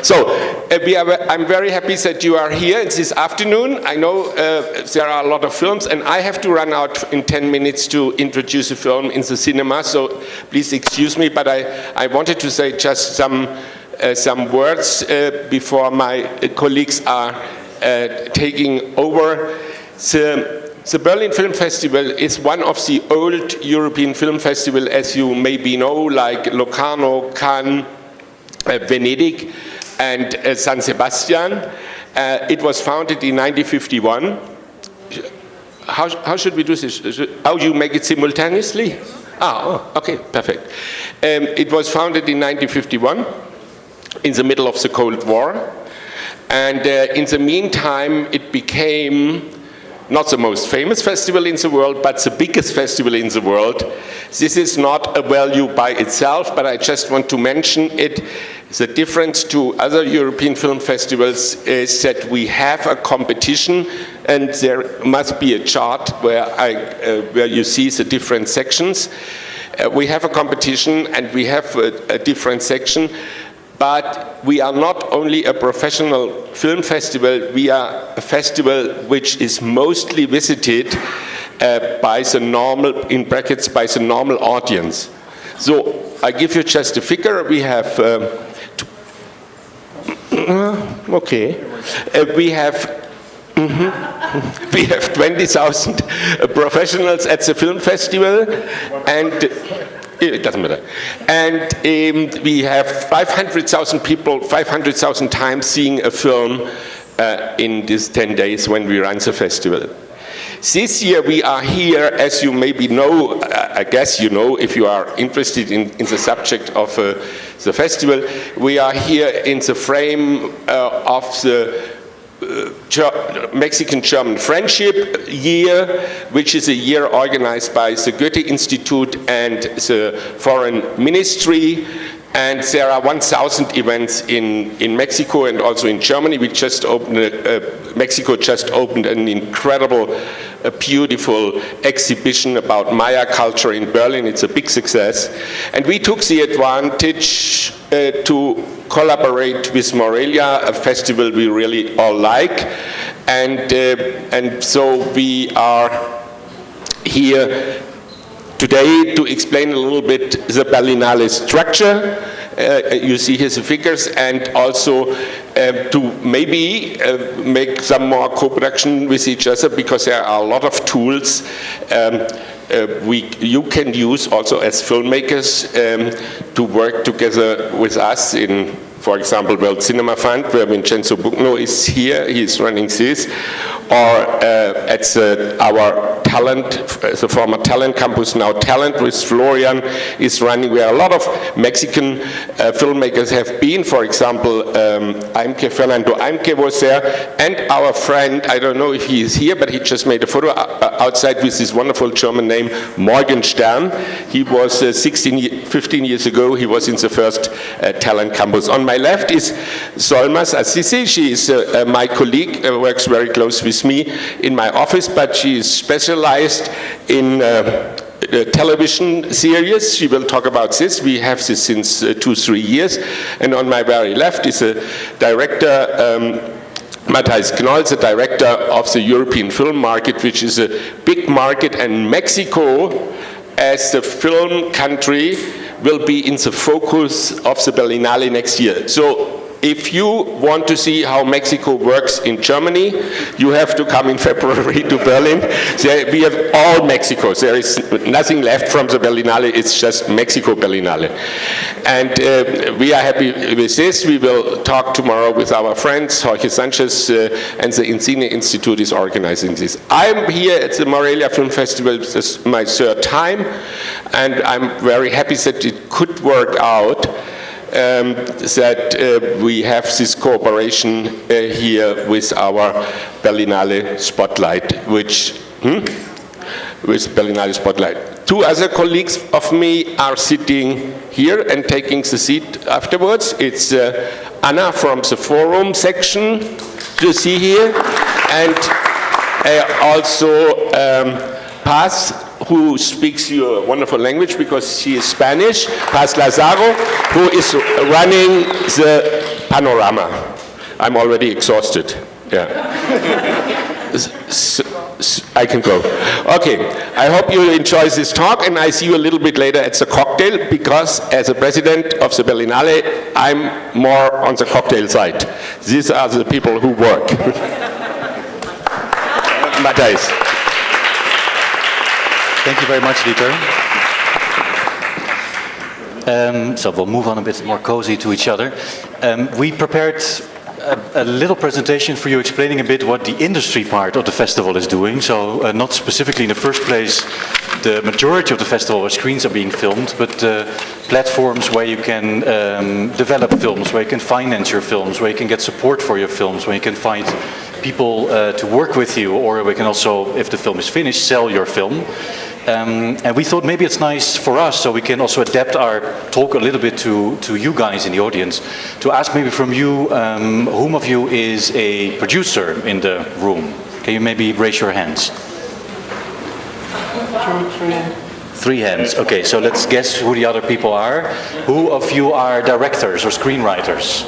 So I'm very happy that you are here this afternoon. I know there are a lot of films, and I have to run out in 10 minutes to introduce a film in the cinema, so please excuse me, but I wanted to say just some words before my colleagues are taking over. The Berlin Film Festival is one of the old European film festivals, as you maybe know, like Locarno, Cannes, Venedig, and San Sebastian. It was founded in 1951. How should we do this? How you make it simultaneously? Okay, perfect. It was founded in 1951, in the middle of the Cold War. And in the meantime, it became not the most famous festival in the world, but the biggest festival in the world. This is not a value by itself, but I just want to mention it. The difference to other European film festivals is that we have a competition, and there must be a chart where you see the different sections. We have a competition, and we have a different section. But we are not only a professional film festival, we are a festival which is mostly visited by the normal, in brackets, by the normal audience. So I give you just a figure. We have, we have 20,000 professionals at the film festival, and it doesn't matter. And we have 500,000 people, 500,000 times seeing a film in these 10 days when we run the festival. This year we are here, as you maybe know, I guess you know if you are interested in the subject of the festival, we are here in the frame of the Mexican-German Friendship Year, which is a year organized by the Goethe Institute and the Foreign Ministry. And there are 1,000 events in Mexico and also in Germany. We just opened, Mexico just opened an incredible, beautiful exhibition about Maya culture in Berlin. It's a big success. And we took the advantage to collaborate with Morelia, a festival we really all like. And so we are here today to explain a little bit the Berlinale structure. You see here the figures, and also to maybe make some more co-production with each other, because there are a lot of tools you can use also as filmmakers to work together with us in, for example, World Cinema Fund, where Vincenzo Bugno is here, he's running this, or at our talent, the former talent campus, now Talent with Florian is running, where a lot of Mexican filmmakers have been. For example, Fernando Aimke was there, and our friend, I don't know if he is here, but he just made a photo outside with this wonderful German name, Morgenstern. He was 15 years ago, he was in the first talent campus. On my left is Solmaz Assisi. She is my colleague, works very close with me in my office, but she is specialized in television series. She will talk about this. We have this since 2-3 years. And on my very left is a director, Matthijs Knoll, the director of the European film market, which is a big market, and Mexico, as the film country, will be in the focus of the Berlinale next year. So if you want to see how Mexico works in Germany, you have to come in February to Berlin. We have all Mexico. There is nothing left from the Berlinale. It's just Mexico Berlinale. And we are happy with this. We will talk tomorrow with our friends, Jorge Sanchez, and the Insigne Institute is organizing this. I'm here at the Morelia Film Festival. This is my third time, and I'm very happy that it could work out. That we have this cooperation here with our Berlinale Spotlight, with Berlinale Spotlight. Two other colleagues of me are sitting here and taking the seat afterwards. It's Anna from the forum section, you see here, and also Paz, who speaks your wonderful language because she is Spanish, Paz Lazaro, who is running the panorama. I'm already exhausted. Yeah. I can go. Okay, I hope you enjoy this talk, and I see you a little bit later at the cocktail, because as a president of the Berlinale, I'm more on the cocktail side. These are the people who work. Matthias. Thank you very much, Dieter. So we'll move on a bit more cozy to each other. We prepared a little presentation for you explaining a bit what the industry part of the festival is doing. So not specifically in the first place the majority of the festival where screens are being filmed, but platforms where you can develop films, where you can finance your films, where you can get support for your films, where you can find people to work with you, or we can also, if the film is finished, sell your film. And we thought maybe it's nice for us, so we can also adapt our talk a little bit to you guys in the audience, to ask maybe from you, whom of you is a producer in the room? Can you maybe raise your hands? 3 hands. Okay, so let's guess who the other people are. Who of you are directors or screenwriters?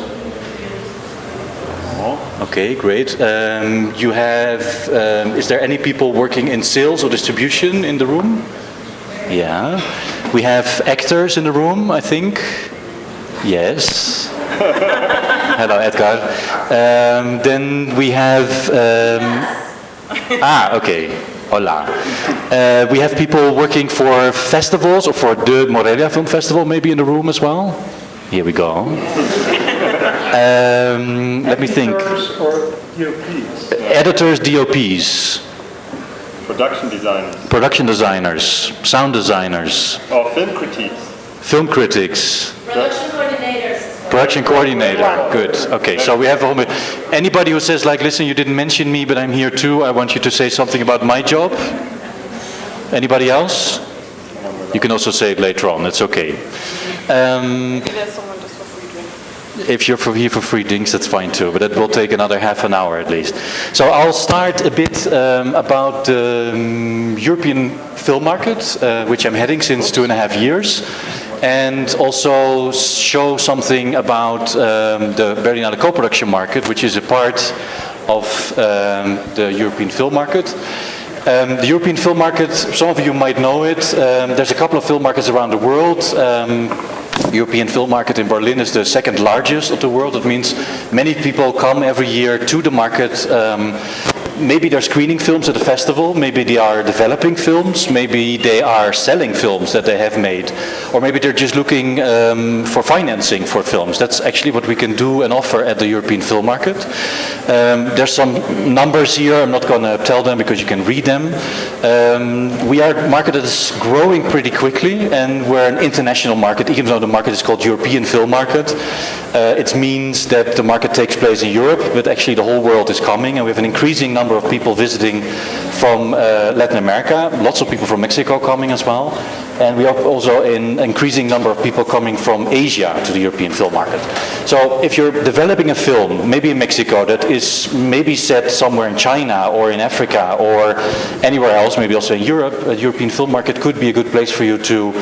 Okay, great. You have, is there any people working in sales or distribution in the room? Yeah. We have actors in the room, I think. Yes. Hello, Edgar. Then we have, okay. Hola. We have people working for festivals, or for the Morelia Film Festival maybe in the room as well. Here we go. Let me think. Editors or DOPs? Editors, DOPs. Production designers. Production designers. Sound designers. Or film critiques. Film critics. Production coordinators. Production coordinator. Good. Okay, so we have a whole bit. Anybody who says, like, listen, you didn't mention me, but I'm here too, I want you to say something about my job. Anybody else? You can also say it later on, it's okay. If you're here for free drinks, that's fine too, but that will take another half an hour at least. So I'll start a bit about the European film market, which I'm heading since 2.5 years, and also show something about the Berlinale co-production market, which is a part of the European film market. The European film market, some of you might know it. There's a couple of film markets around the world. European film market in Berlin is the second largest of the world. That means many people come every year to the market. Maybe they're screening films at the festival, maybe they are developing films, maybe they are selling films that they have made, or maybe they're just looking for financing for films. That's actually what we can do and offer at the European film market. There's some numbers here, I'm not going to tell them because you can read them. We are a market that is growing pretty quickly, and we're an international market, even though the market is called European film market. It means that the market takes place in Europe, but actually the whole world is coming, and we have an increasing number of people visiting from Latin America, lots of people from Mexico coming as well, and we have also an increasing number of people coming from Asia to the European film market. So if you're developing a film, maybe in Mexico, that is maybe set somewhere in China or in Africa or anywhere else, maybe also in Europe, a European film market could be a good place for you to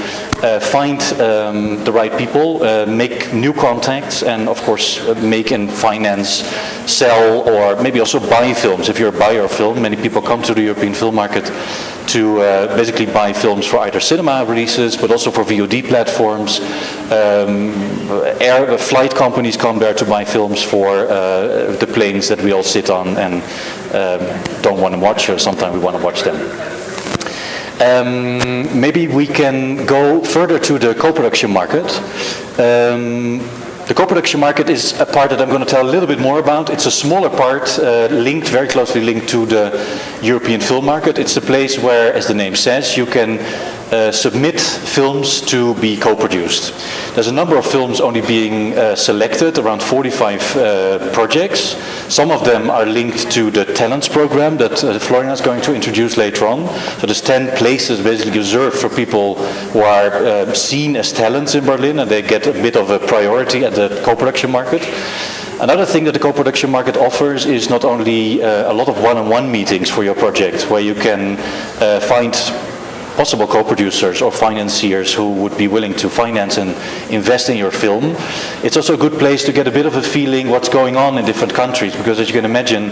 find the right people, make new contacts, and of course make and finance, sell, or maybe also buy films. If you're a buyer of film, many people come to the European film market to basically buy films for either cinema releases, but also for VOD platforms. Flight companies come there to buy films for the planes that we all sit on and don't want to watch, or sometimes we want to watch them. Maybe we can go further to the co-production market. The co-production market is a part that I'm going to tell a little bit more about. It's a smaller part, very closely linked to the European film market. It's the place where, as the name says, you can submit films to be co-produced. There's a number of films only being selected, around 45 projects. Some of them are linked to the talents program that Florian is going to introduce later on. So there's 10 places basically reserved for people who are seen as talents in Berlin, and they get a bit of a priority at the co-production market. Another thing that the co-production market offers is not only a lot of one-on-one meetings for your project, where you can find possible co-producers or financiers who would be willing to finance and invest in your film. It's also a good place to get a bit of a feeling what's going on in different countries, because as you can imagine,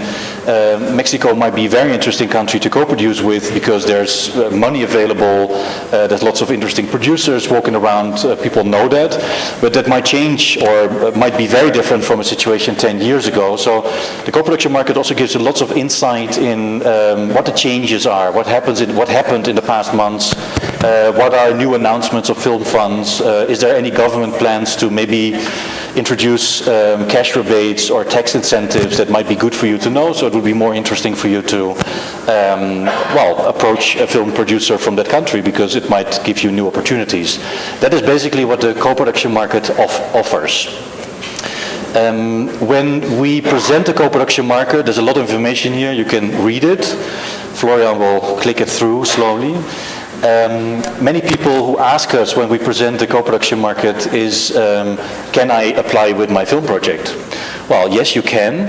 Mexico might be a very interesting country to co-produce with because there's money available, there's lots of interesting producers walking around, people know that, but that might change or might be very different from a situation 10 years ago. So the co-production market also gives you lots of insight in what the changes are, what happened in the past months, what are new announcements of film funds, is there any government plans to maybe introduce cash rebates or tax incentives that might be good for you to know, so it would be more interesting for you to approach a film producer from that country because it might give you new opportunities. That is basically what the co-production market offers. When we present the co-production market, there's a lot of information here, you can read it. Florian will click it through slowly. Many people who ask us when we present the co-production market is, can I apply with my film project? Well, yes, you can.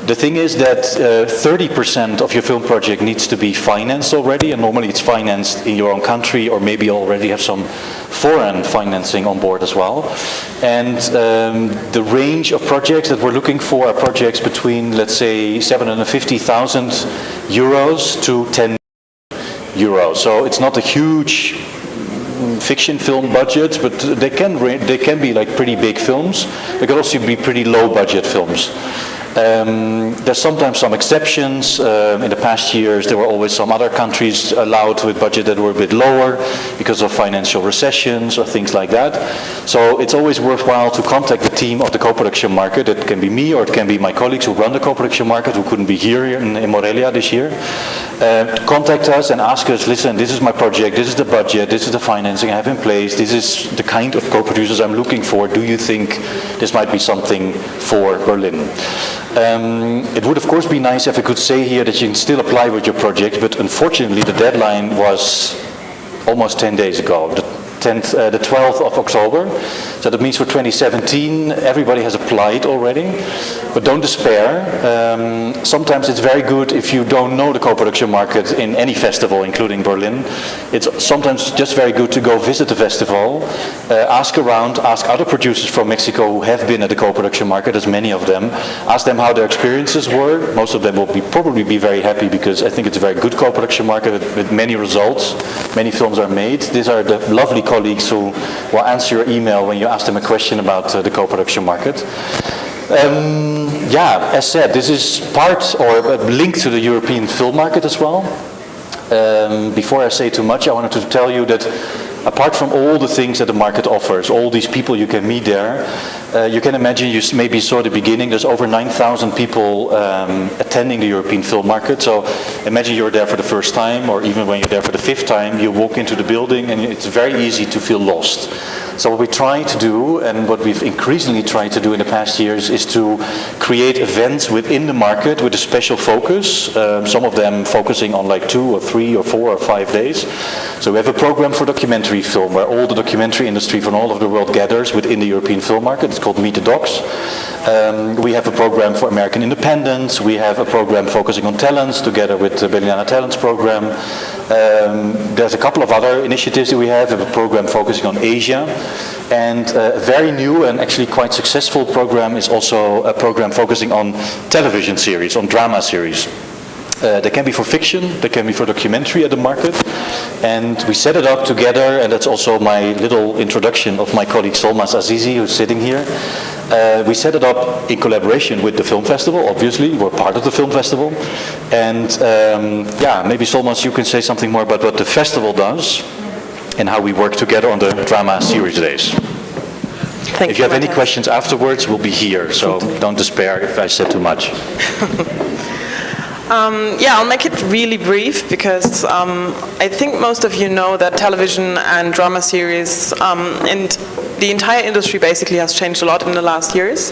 The thing is that 30% of your film project needs to be financed already, and normally it's financed in your own country, or maybe you already have some foreign financing on board as well. And the range of projects that we're looking for are projects between, let's say, 750,000 euros to 10 euros. So it's not a huge fiction film budget, but they can be like pretty big films. They can also be pretty low budget films. There's sometimes some exceptions. In the past years there were always some other countries allowed with budget that were a bit lower because of financial recessions or things like that. So it's always worthwhile to contact the team of the co-production market. It can be me or it can be my colleagues who run the co-production market who couldn't be here in Morelia this year. Contact us and ask us, listen, this is my project, this is the budget, this is the financing I have in place, this is the kind of co-producers I'm looking for. Do you think this might be something for Berlin? It would of course be nice if I could say here that you can still apply with your project, but unfortunately the deadline was almost 10 days ago, the 12th of October. So that means for 2017 everybody has applied already, but don't despair. Sometimes it's very good if you don't know the co-production market in any festival, including Berlin. It's sometimes just very good to go visit the festival, ask around, ask other producers from Mexico who have been at the co-production market, there's many of them, ask them how their experiences were. Most of them will probably be very happy because I think it's a very good co-production market with many results. Many films are made. These are the lovely colleagues who will answer your email when you ask them a question about the co-production market. As said, this is part or a link to the European film market as well. Before I say too much, I wanted to tell you that apart from all the things that the market offers, all these people you can meet there, you can imagine, you maybe saw at the beginning, there's over 9,000 people attending the European film market. So imagine you're there for the first time, or even when you're there for the 5th time, you walk into the building and it's very easy to feel lost. So what we try to do, and what we've increasingly tried to do in the past years, is to create events within the market with a special focus, some of them focusing on like 2 or 3 or 4 or 5 days. So we have a program for documentary film where all the documentary industry from all over the world gathers within the European film market. It's called Meet the Docs. We have a program for American independence. We have a program focusing on talents together with the Berlinale Talents program. There's a couple of other initiatives that we have. We have a program focusing on Asia. And a very new and actually quite successful program is also a program focusing on television series, on drama series. They can be for fiction, they can be for documentary at the market, and we set it up together, and that's also my little introduction of my colleague Solmaz Azizi, who's sitting here. We set it up in collaboration with the film festival, obviously, we're part of the film festival, and maybe Solmaz, you can say something more about what the festival does and how we work together on the drama series days. If you have any questions afterwards, we'll be here, so don't despair if I said too much. I'll make it really brief because I think most of you know that television and drama series and the entire industry basically has changed a lot in the last years.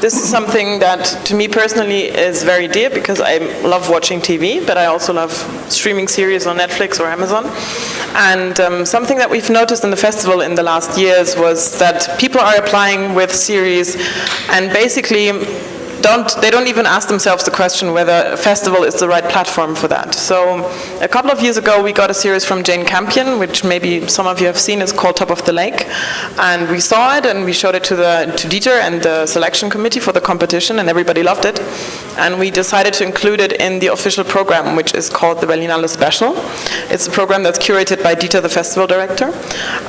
This is something that to me personally is very dear because I love watching TV, but I also love streaming series on Netflix or Amazon. And something that we've noticed in the festival in the last years was that people are applying with series and basically don't even ask themselves the question whether a festival is the right platform for that. So a couple of years ago we got a series from Jane Campion, which maybe some of you have seen, is called Top of the Lake, and we saw it and we showed it to Dieter and the selection committee for the competition, and everybody loved it, and we decided to include it in the official program, which is called the Berlinale Special. It's a program that's curated by Dieter, the festival director,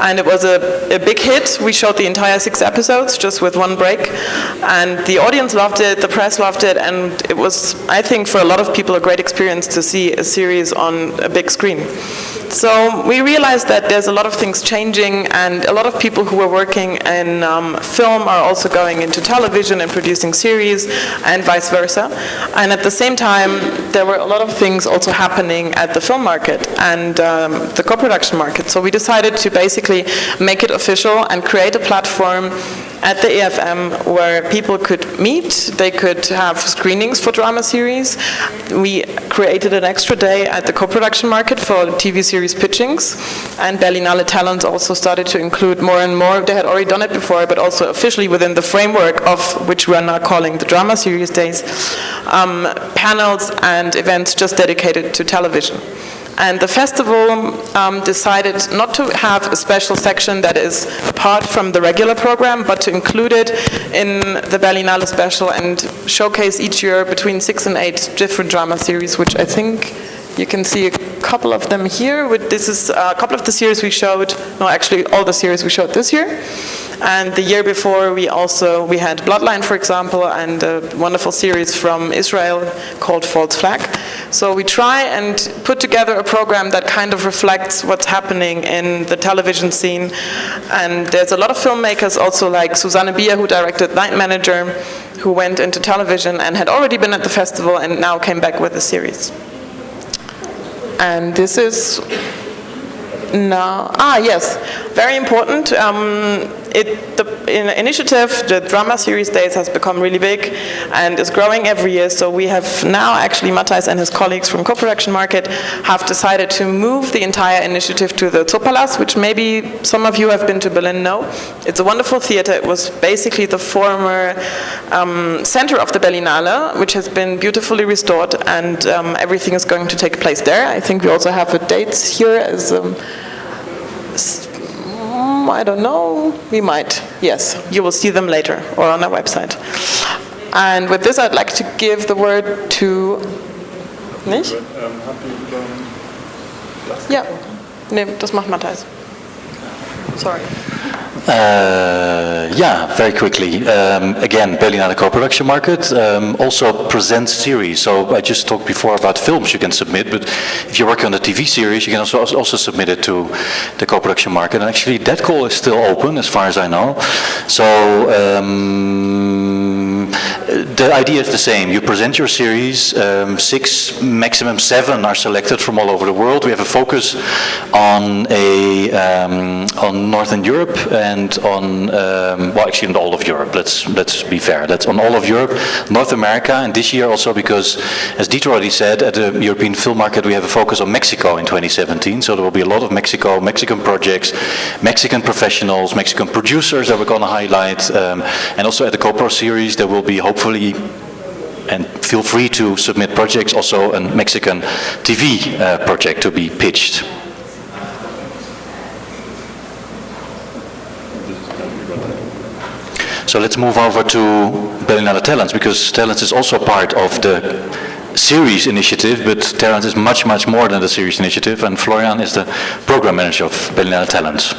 and it was a big hit. We showed the entire 6 episodes just with one break, and the audience loved it, the press loved it, and it was, I think, for a lot of people a great experience to see a series on a big screen. So we realized that there's a lot of things changing, and a lot of people who were working in film are also going into television and producing series, and vice versa. And at the same time, there were a lot of things also happening at the film market and the co-production market. So we decided to basically make it official and create a platform at the EFM where people could meet, they could have screenings for drama series. We created an extra day at the co-production market for TV series pitchings, and Berlinale Talents also started to include more and more. They had already done it before, but also officially within the framework of which we are now calling the Drama Series Days, panels and events just dedicated to television. And the festival decided not to have a special section that is apart from the regular program, but to include it in the Berlinale Special and showcase each year between 6 and 8 different drama series, which I think you can see a couple of them here. This is a couple of the series we showed, no, actually all the series we showed this year. And the year before we had Bloodline, for example, and a wonderful series from Israel called False Flag. So we try and put together a program that kind of reflects what's happening in the television scene. And there's a lot of filmmakers also, like Susanne Bier, who directed Night Manager, who went into television and had already been at the festival and now came back with a series. And this is yes, very important. The initiative, the Drama Series Days, has become really big and is growing every year. So we have now, actually, Matthijs and his colleagues from Co-Production Market have decided to move the entire initiative to the Zoopalast, which maybe some of you have been to Berlin know. It's a wonderful theater. It was basically the former center of the Berlinale, which has been beautifully restored, and everything is going to take place there. I think we also have the dates here as I don't know, we might, yes, you will see them later or on our website. And with this I'd like to give the word to, nicht? Ja, nee, das macht Matthijs. Sorry. Very quickly. Again, Berlinale Co-Production Market also presents series. So I just talked before about films you can submit, but if you're working on a TV series, you can also submit it to the Co-Production Market. And actually, that call is still open, as far as I know. So the idea is the same. You present your series. 6, maximum 7 are selected from all over the world. We have a focus on Northern Europe and on, well, actually on all of Europe. Let's be fair. That's on all of Europe, North America, and this year also because, as Dieter already said, at the European film market we have a focus on Mexico in 2017. So there will be a lot of Mexican projects, Mexican professionals, Mexican producers that we're going to highlight, and also at the Co-Pro series there will be hopefully, and feel free to submit projects, also a Mexican TV project to be pitched. So let's move over to Berlinale Talents, because Talents is also part of the series initiative, but Talents is much, much more than the series initiative, and Florian is the program manager of Berlinale Talents.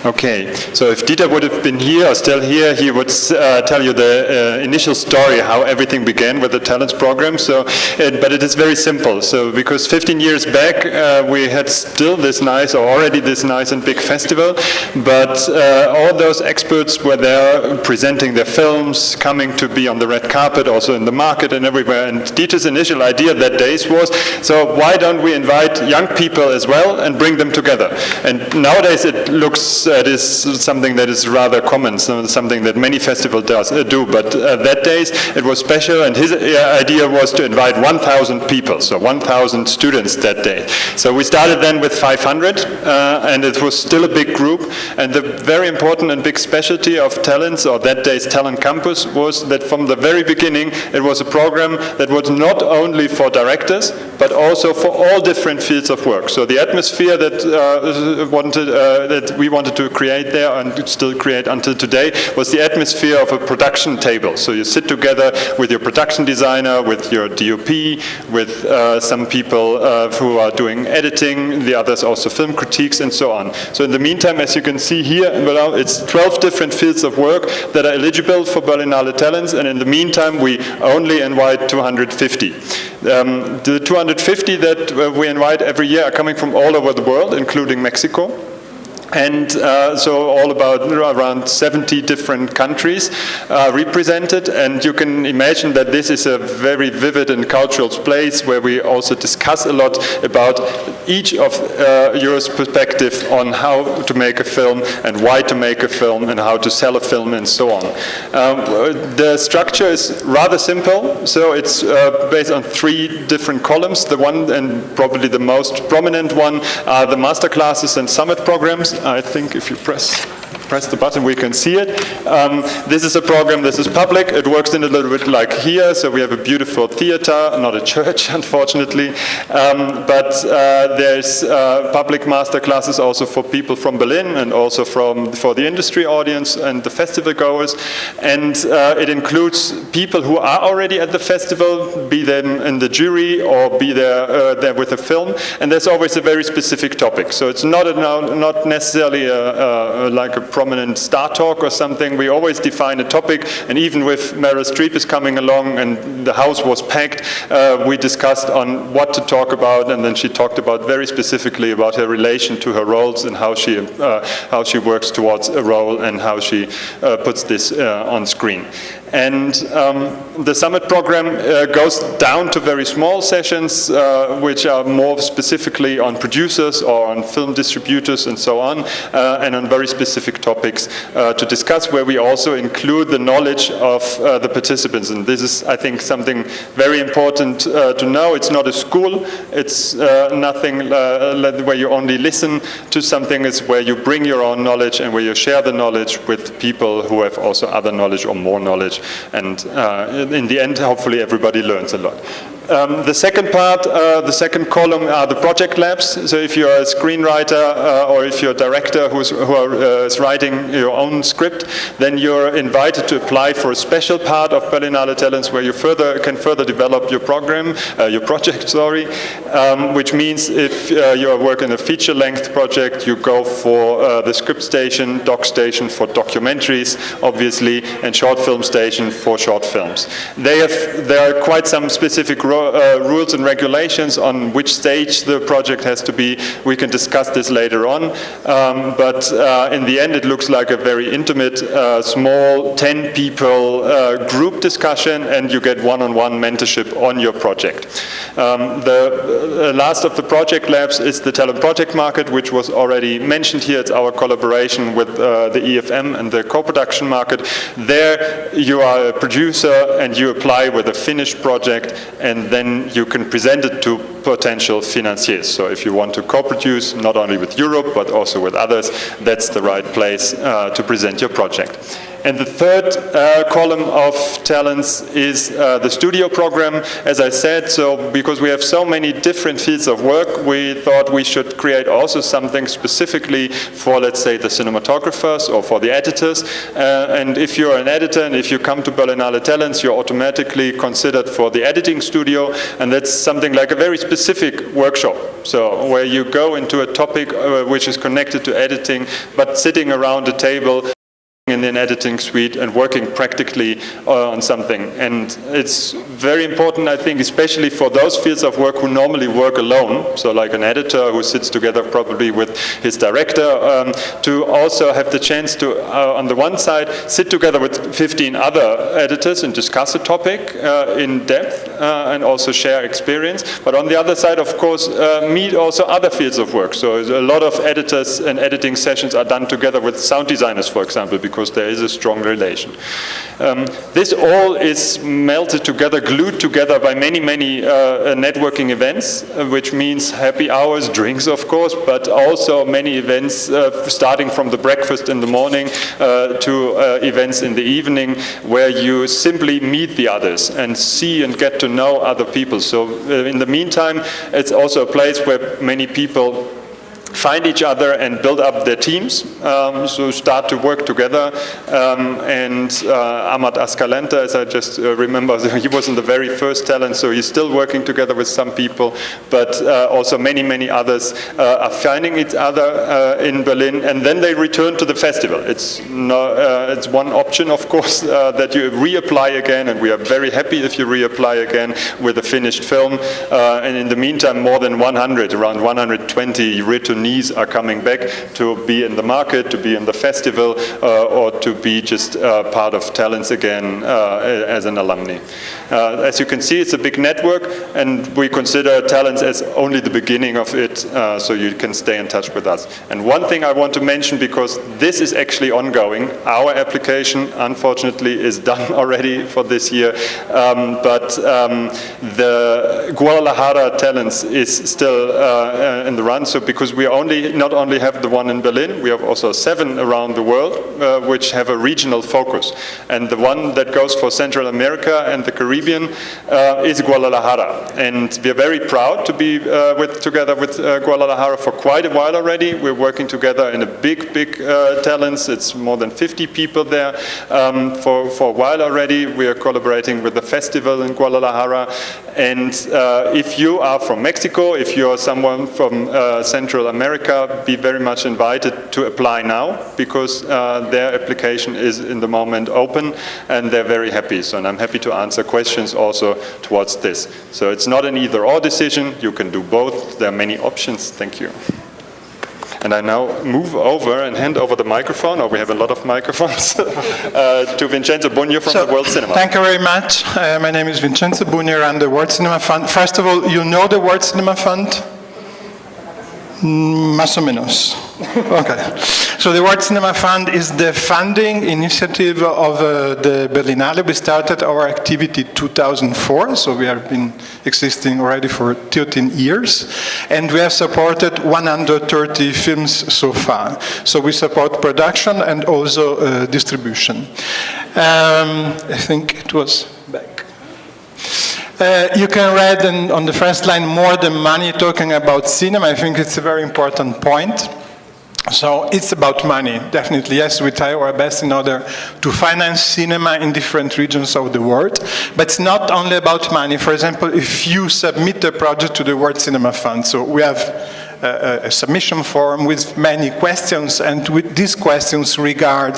Okay, so if Dieter would have been here or still here, he would tell you the initial story, how everything began with the Talents program. So, but it is very simple. So, because 15 years back we had still this nice, or already this nice and big festival, but all those experts were there presenting their films, coming to be on the red carpet, also in the market and everywhere. And Dieter's initial idea that days was, so why don't we invite young people as well and bring them together? And nowadays it looks that is something that is rather common, something that many festivals do. But that days it was special, and his idea was to invite 1,000 people, so 1,000 students that day. So we started then with 500, and it was still a big group. And the very important and big specialty of Talents, or that day's Talent Campus, was that from the very beginning it was a program that was not only for directors, but also for all different fields of work. So the atmosphere that that we wanted to create there, and still create until today, was the atmosphere of a production table. So you sit together with your production designer, with your DOP, with some people who are doing editing, the others also film critiques, and so on. So in the meantime, as you can see here, it's 12 different fields of work that are eligible for Berlinale Talents, and in the meantime we only invite 250. The 250 that we invite every year are coming from all over the world, including Mexico. And so all about around 70 different countries represented, and you can imagine that this is a very vivid and cultural place where we also discuss a lot about each of your perspective on how to make a film and why to make a film and how to sell a film and so on. The structure is rather simple, so it's based on 3 different columns. The one, and probably the most prominent one, are the master classes and summit programs. I think if you press the button, we can see it. This is a program, this is public. It works in a little bit like here. So we have a beautiful theater, not a church, unfortunately. But there's public master classes also for people from Berlin, and also for the industry audience and the festival goers. And it includes people who are already at the festival, be them in the jury or be there with a film. And there's always a very specific topic. So it's not necessarily like a prominent star talk or something. We always define a topic, and even with Meryl Streep is coming along and the house was packed, we discussed on what to talk about, and then she talked about very specifically about her relation to her roles and how she works towards a role and how she puts this on screen. And the summit program goes down to very small sessions, which are more specifically on producers or on film distributors and so on, and on very specific topics to discuss, where we also include the knowledge of the participants. And this is, I think, something very important to know. It's not a school. It's nothing where you only listen to something. It's where you bring your own knowledge and where you share the knowledge with people who have also other knowledge or more knowledge. And in the end, hopefully everybody learns a lot. The second part, the second column, are the project labs. So if you're a screenwriter or if you're a director who is writing your own script, then you're invited to apply for a special part of Berlinale Talents where you can further develop your project, which means if you're working a feature-length project, you go for the script station, doc station for documentaries, obviously, and short film station for short films. There are quite some specific rules and regulations on which stage the project has to be. We can discuss this later on, but in the end it looks like a very intimate, small 10 people group discussion, and you get one-on-one mentorship on your project. The last of the project labs is the talent project market, which was already mentioned here. It's our collaboration with the EFM and the co-production market. There you are a producer and you apply with a finished project, and then you can present it to potential financiers. So if you want to co-produce not only with Europe but also with others, that's the right place to present your project. And the third column of talents is the studio program, as I said. So because we have so many different fields of work, we thought we should create also something specifically for, let's say, the cinematographers or for the editors. And if you're an editor and if you come to Berlinale Talents, you're automatically considered for the editing studio, and that's something like a very specific workshop. So where you go into a topic which is connected to editing, but sitting around a table in an editing suite and working practically on something. And it's very important, I think, especially for those fields of work who normally work alone, so like an editor who sits together probably with his director, to also have the chance to, on the one side, sit together with 15 other editors and discuss a topic in depth, and also share experience. But on the other side, of course, meet also other fields of work. So a lot of editors and editing sessions are done together with sound designers, for example, because there is a strong relation. This all is melted together, glued together by many, many networking events, which means happy hours, drinks, of course, but also many events starting from the breakfast in the morning to events in the evening, where you simply meet the others and see and get to know other people. So in the meantime, it's also a place where many people find each other and build up their teams, so start to work together. And Ahmad Askalenta, as I just remember, he was in the very first talent, so he's still working together with some people, but also many, many others are finding each other in Berlin, and then they return to the festival. It's one option, of course, that you reapply again, and we are very happy if you reapply again with a finished film. And in the meantime, more than 100, around 120 returnees are coming back to be in the market, to be in the festival, or to be just part of Talents again as an alumni. As you can see, it's a big network, and we consider Talents as only the beginning of it, so you can stay in touch with us. And one thing I want to mention, because this is actually ongoing, our application, unfortunately, is done already for this year, but the Guadalajara Talents is still in the run, so because we not only have the one in Berlin, we have also 7 around the world, which have a regional focus. And the one that goes for Central America and the Caribbean is Guadalajara. And we're very proud to be together with Guadalajara for quite a while already. We're working together in a big talents. It's more than 50 people there for a while already. We are collaborating with the festival in Guadalajara. And if you are from Mexico, if you are someone from Central America, be very much invited to apply now, because their application is in the moment open, and they're very happy. So, and I'm happy to answer questions also towards this. So it's not an either-or decision. You can do both. There are many options. Thank you. And I now move over and hand over the microphone, or we have a lot of microphones, to Vincenzo Bugno from the World Cinema. Thank you very much. My name is Vincenzo Bugno. I'm the World Cinema Fund. First of all, you know the World Cinema Fund? Más o menos. Okay. So the World Cinema Fund is the funding initiative of the Berlinale. We started our activity in 2004, so we have been existing already for 13 years. And we have supported 130 films so far. So we support production and also distribution. I think it was back. You can read on the first line, more than money, talking about cinema. I think it's a very important point. So it's about money, definitely. Yes, we try our best in order to finance cinema in different regions of the world. But it's not only about money. For example, if you submit a project to the World Cinema Fund, so we have a submission form with many questions, and with these questions regard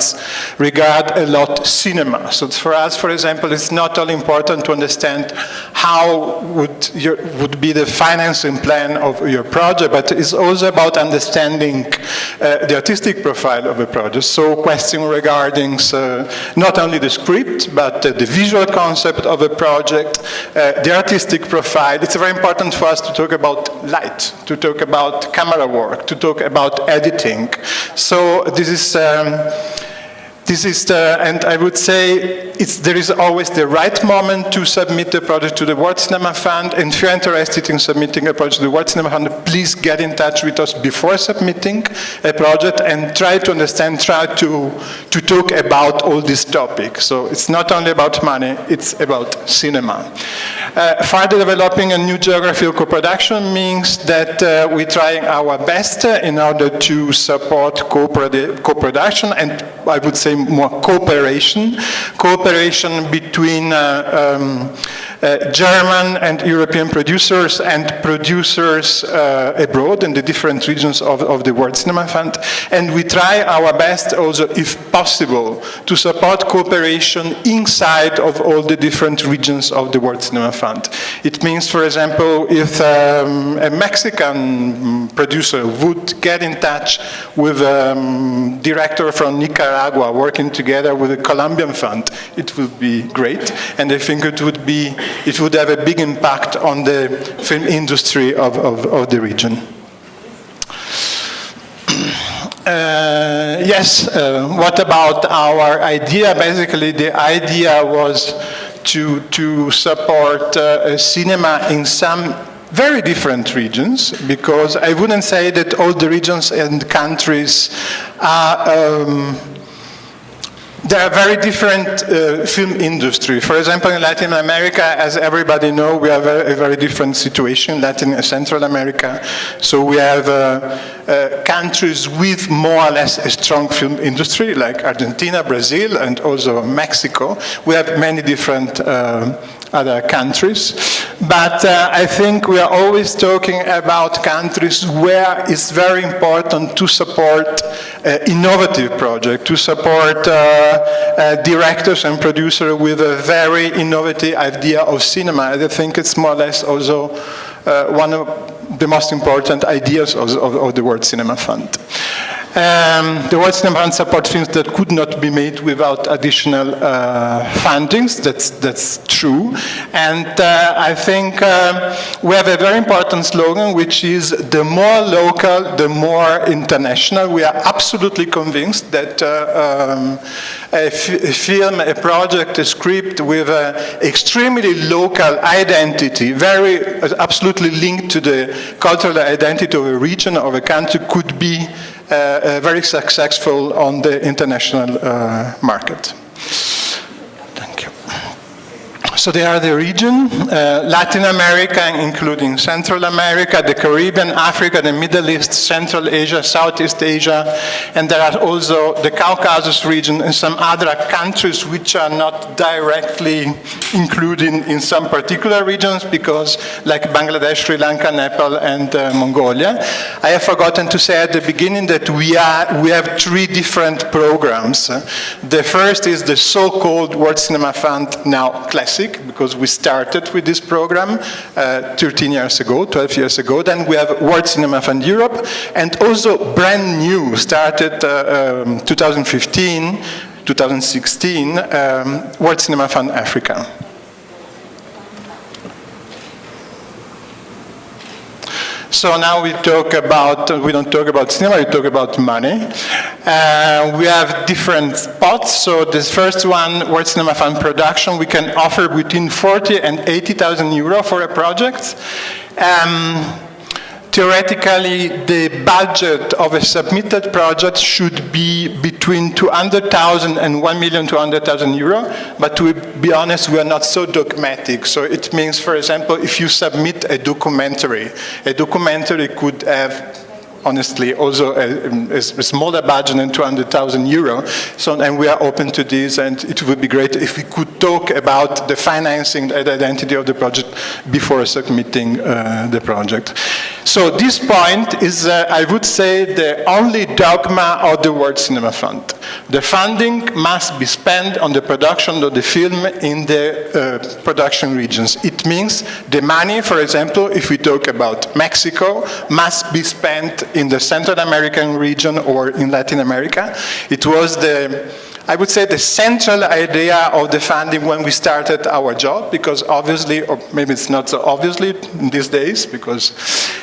a lot cinema. So for us, for example, it's not only important to understand how would be the financing plan of your project, but it's also about understanding the artistic profile of a project. So question regarding not only the script, but the visual concept of a project, the artistic profile. It's very important for us to talk about light, to talk about camera work, to talk about editing. So this is and I would say there is always the right moment to submit the project to the World Cinema Fund. And if you're interested in submitting a project to the World Cinema Fund, please get in touch with us before submitting a project and try to understand, try to talk about all these topics. So it's not only about money, it's about cinema. Further developing a new geography of co-production means that we're trying our best in order to support co-production, and I would say more cooperation between German and European producers and producers abroad in the different regions of the World Cinema Fund. And we try our best also, if possible, to support cooperation inside of all the different regions of the World Cinema Fund. It means, for example, if a Mexican producer would get in touch with a director from Nicaragua working together with a Colombian fund, it would be great. And I think it would be it would have a big impact on the film industry of the region. What about our idea? Basically, the idea was to support cinema in some very different regions, because I wouldn't say that all the regions and countries are there are very different film industry. For example, in Latin America, as everybody knows, we have a very different situation, Latin and Central America. So we have countries with more or less a strong film industry, like Argentina, Brazil, and also Mexico. We have many different other countries. But I think we are always talking about countries where it's very important to support innovative projects, to support directors and producers with a very innovative idea of cinema. I think it's more or less also one of the most important ideas of the World Cinema Fund. The World Cinema Fund supports films that could not be made without additional fundings. That's true. And I think we have a very important slogan, which is the more local, the more international. We are absolutely convinced that a film, a project, a script with an extremely local identity, absolutely linked to the cultural identity of a region or a country, could be very successful on the international market. Thank you. So they are the region, Latin America, including Central America, the Caribbean, Africa, the Middle East, Central Asia, Southeast Asia, and there are also the Caucasus region and some other countries which are not directly included in some particular regions, because like Bangladesh, Sri Lanka, Nepal, and Mongolia. I have forgotten to say at the beginning that we have 3 different programs. The first is the so-called World Cinema Fund, now Classic, because we started with this program 13 years ago, 12 years ago. Then we have World Cinema Fund Europe, and also brand new, started 2015, 2016, World Cinema Fund Africa. So now we don't talk about cinema, we talk about money. We have different pots. So this first one, World Cinema Fund Production, we can offer between 40 and 80,000 euro for a project. Theoretically, the budget of a submitted project should be between 200,000 and 1,200,000 euro, but to be honest, we are not so dogmatic. So it means, for example, if you submit a documentary could have, honestly, also a smaller budget than 200,000 euro. So, and we are open to this, and it would be great if we could talk about the financing, the identity of the project before submitting the project. So this point is, I would say, the only dogma of the World Cinema Fund. The funding must be spent on the production of the film in the production regions. It means the money, for example, if we talk about Mexico, must be spent in the Central American region or in Latin America. It was I would say, the central idea of the funding when we started our job, because obviously, or maybe it's not so obviously in these days, because,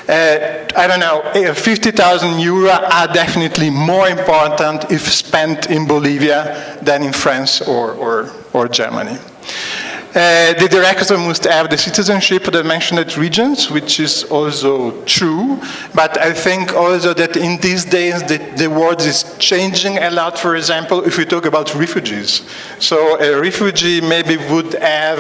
I don't know, 50,000 euro are definitely more important if spent in Bolivia than in France or Germany. The director must have the citizenship of the mentioned regions, which is also true, but I think also that in these days the world is changing a lot. For example, if we talk about refugees. So a refugee maybe would have,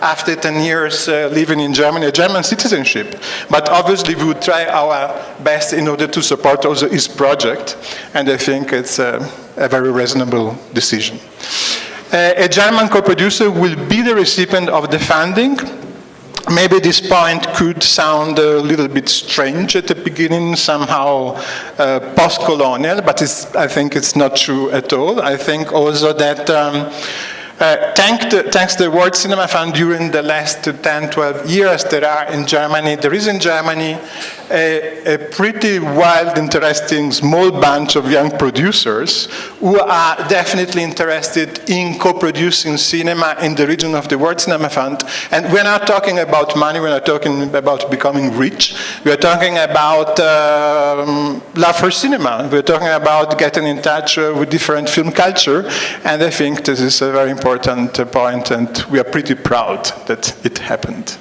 after 10 years living in Germany, a German citizenship, but obviously we would try our best in order to support also his project, and I think it's a very reasonable decision. A German co-producer will be the recipient of the funding. Maybe this point could sound a little bit strange at the beginning, somehow post-colonial, but I think it's not true at all. I think also that Thanks to the World Cinema Fund during the last 10, 12 years, there is in Germany a pretty wild, interesting, small bunch of young producers who are definitely interested in co-producing cinema in the region of the World Cinema Fund. And we're not talking about money, we're not talking about becoming rich, we're talking about love for cinema, we're talking about getting in touch with different film culture, and I think this is a very important point, and we are pretty proud that it happened.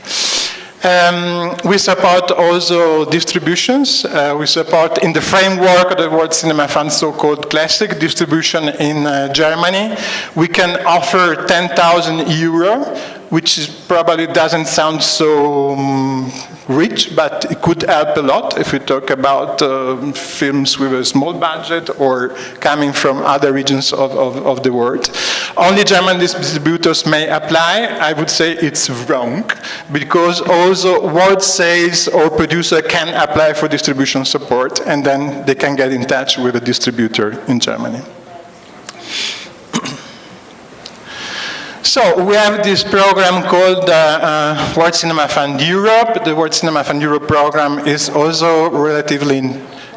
We support also distributions. We support, in the framework of the World Cinema Fund, so-called classic distribution in Germany. We can offer 10,000 euro, which probably doesn't sound so rich, but it could help a lot if we talk about films with a small budget or coming from other regions of the world. Only German distributors may apply. I would say it's wrong, because also world sales or producer can apply for distribution support, and then they can get in touch with a distributor in Germany. So we have this program called World Cinema Fund Europe. The World Cinema Fund Europe program is also relatively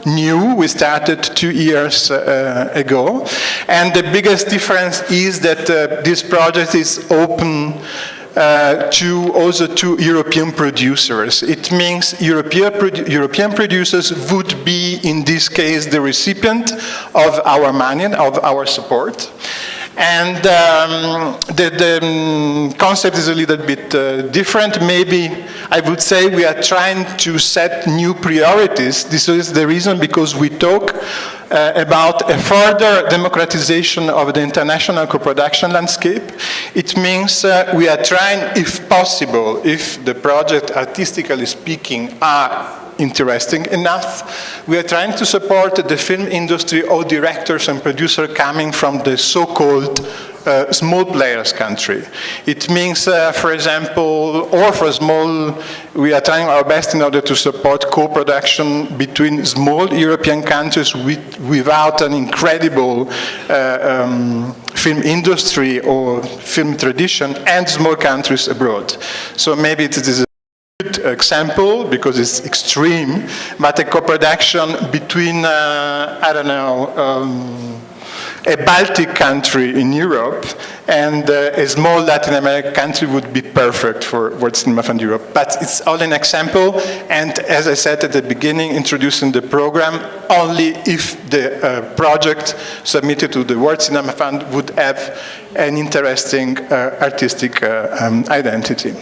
new. We started 2 years ago. And the biggest difference is that this project is open also to European producers. It means European producers would be, in this case, the recipient of our money, of our support. And the concept is a little bit different. Maybe I would say we are trying to set new priorities. This is the reason, because we talk about a further democratization of the international co-production landscape. It means we are trying, if possible, if the project, artistically speaking, are interesting enough, we are trying to support the film industry or directors and producers coming from the so-called small players country. It means, for example, or for small, we are trying our best in order to support co-production between small European countries without an incredible film industry or film tradition, and small countries abroad. So maybe it is a good example, because it's extreme, but a co-production between, I don't know, a Baltic country in Europe and a small Latin American country would be perfect for World Cinema Fund Europe. But it's only an example, and as I said at the beginning, introducing the program only if the project submitted to the World Cinema Fund would have an interesting artistic identity.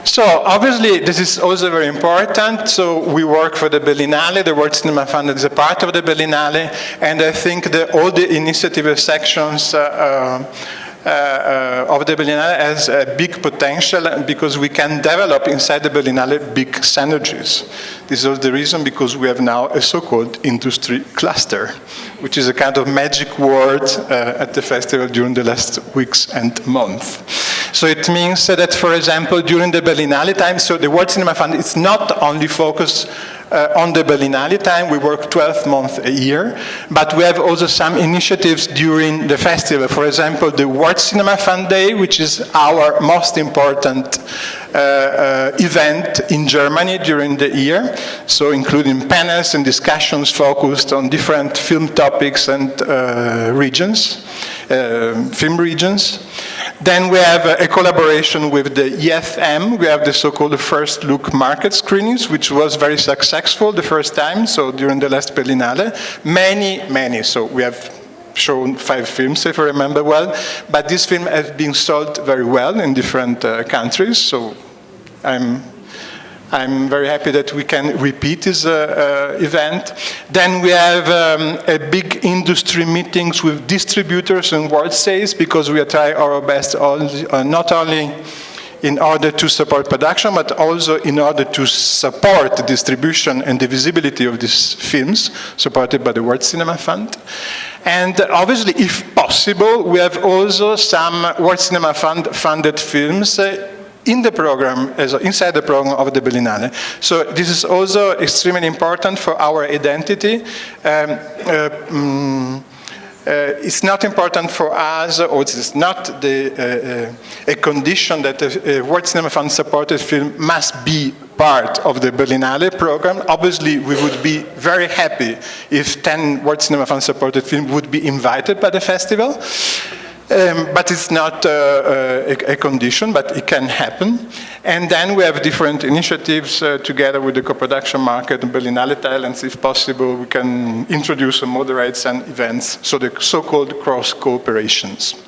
So obviously this is also very important. So we work for the Berlinale. The World Cinema Fund is a part of the Berlinale, and I think that all the initiative sections of the Berlinale has a big potential, because we can develop inside the Berlinale big synergies. This is the reason, because we have now a so-called industry cluster, which is a kind of magic word at the festival during the last weeks and months. So it means that, for example, during the Berlinale time, so the World Cinema Fund is not only focused on the Berlinale time, we work 12 months a year, but we have also some initiatives during the festival. For example, the World Cinema Fund Day, which is our most important event in Germany during the year, so including panels and discussions focused on different film topics and regions, film regions. Then we have a collaboration with the FICM. We have the so-called first look market screenings, which was very successful the first time, so during the last Berlinale. Many, so we have shown 5 films, if I remember well, but this film has been sold very well in different countries, so I'm very happy that we can repeat this event. Then we have a big industry meetings with distributors and world sales, because we are trying our best not only in order to support production, but also in order to support the distribution and the visibility of these films supported by the World Cinema Fund. And obviously, if possible, we have also some World Cinema Fund funded films in the program, inside the program of the Berlinale. So this is also extremely important for our identity. It's not important for us, or it's not a condition that a World Cinema Fund supported film must be part of the Berlinale program. Obviously, we would be very happy if 10 World Cinema Fund supported films would be invited by the festival. But it's not a condition, but it can happen. And then we have different initiatives together with the co-production market, Berlinale Talents, if possible, we can introduce some moderates and events, so the so-called cross-cooperations.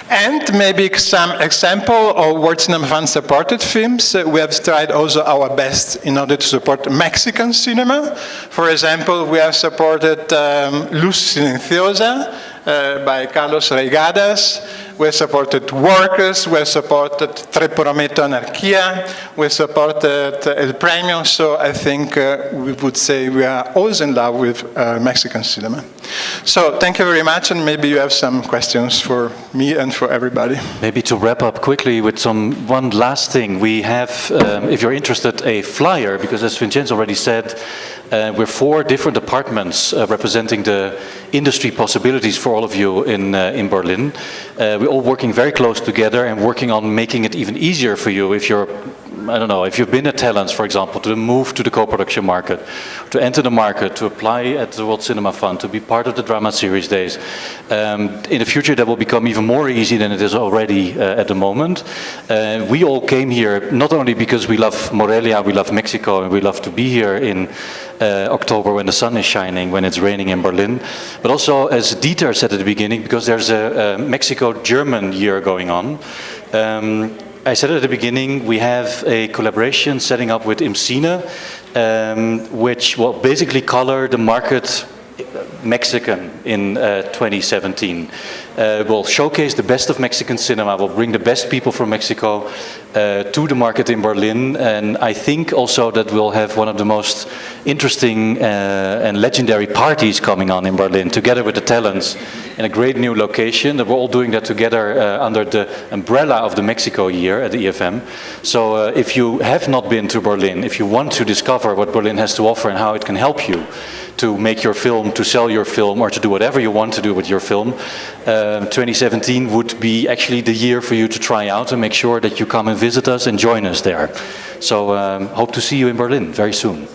And maybe some example of World Cinema Fund supported films. We have tried also our best in order to support Mexican cinema. For example, we have supported Luz Silenciosa by Carlos Reigadas. We have supported Workers. We have supported Tre Prometo Anarquía. We supported El Premio. So I think we would say we are always in love with Mexican cinema. So thank you very much, and maybe you have some questions for me and for everybody. Maybe to wrap up quickly with one last thing. We have, if you're interested, a flyer, because as Vincenzo already said, we're 4 different departments representing the industry possibilities for all of you in Berlin. We're all working very close together and working on making it even easier for you if you're, I don't know, if you've been at Talents, for example, to move to the co-production market, to enter the market, to apply at the World Cinema Fund, to be part of the Drama Series Days. In the future, that will become even more easy than it is already at the moment. We all came here not only because we love Morelia, we love Mexico, and we love to be here in October when the sun is shining, when it's raining in Berlin, but also, as Dieter said at the beginning, because there's a Mexico-German year going on. I said at the beginning, we have a collaboration setting up with IMCINE, which will basically color the market Mexican in 2017. We'll showcase the best of Mexican cinema, we'll bring the best people from Mexico to the market in Berlin, and I think also that we'll have one of the most interesting and legendary parties coming on in Berlin, together with the talents, in a great new location. We're all doing that together under the umbrella of the Mexico year at the EFM. So if you have not been to Berlin, if you want to discover what Berlin has to offer and how it can help you to make your film, to sell your film, or to do whatever you want to do with your film, 2017 would be actually the year for you to try out and make sure that you come and visit us and join us there. So hope to see you in Berlin very soon.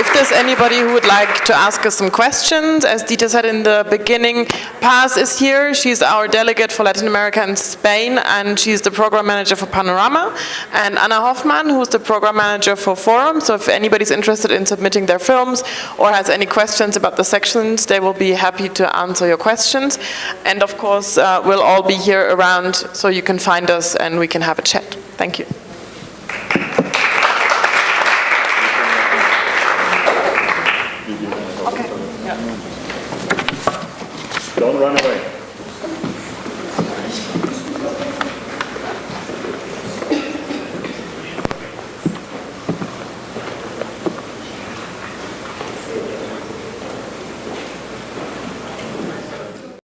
If there's anybody who would like to ask us some questions, as Dieter said in the beginning, Paz is here. She's our delegate for Latin America and Spain, and she's the program manager for Panorama. And Anna Hoffmann, who's the program manager for Forum. So if anybody's interested in submitting their films or has any questions about the sections, they will be happy to answer your questions. And of course, we'll all be here around, so you can find us and we can have a chat. Thank you. Don't run away.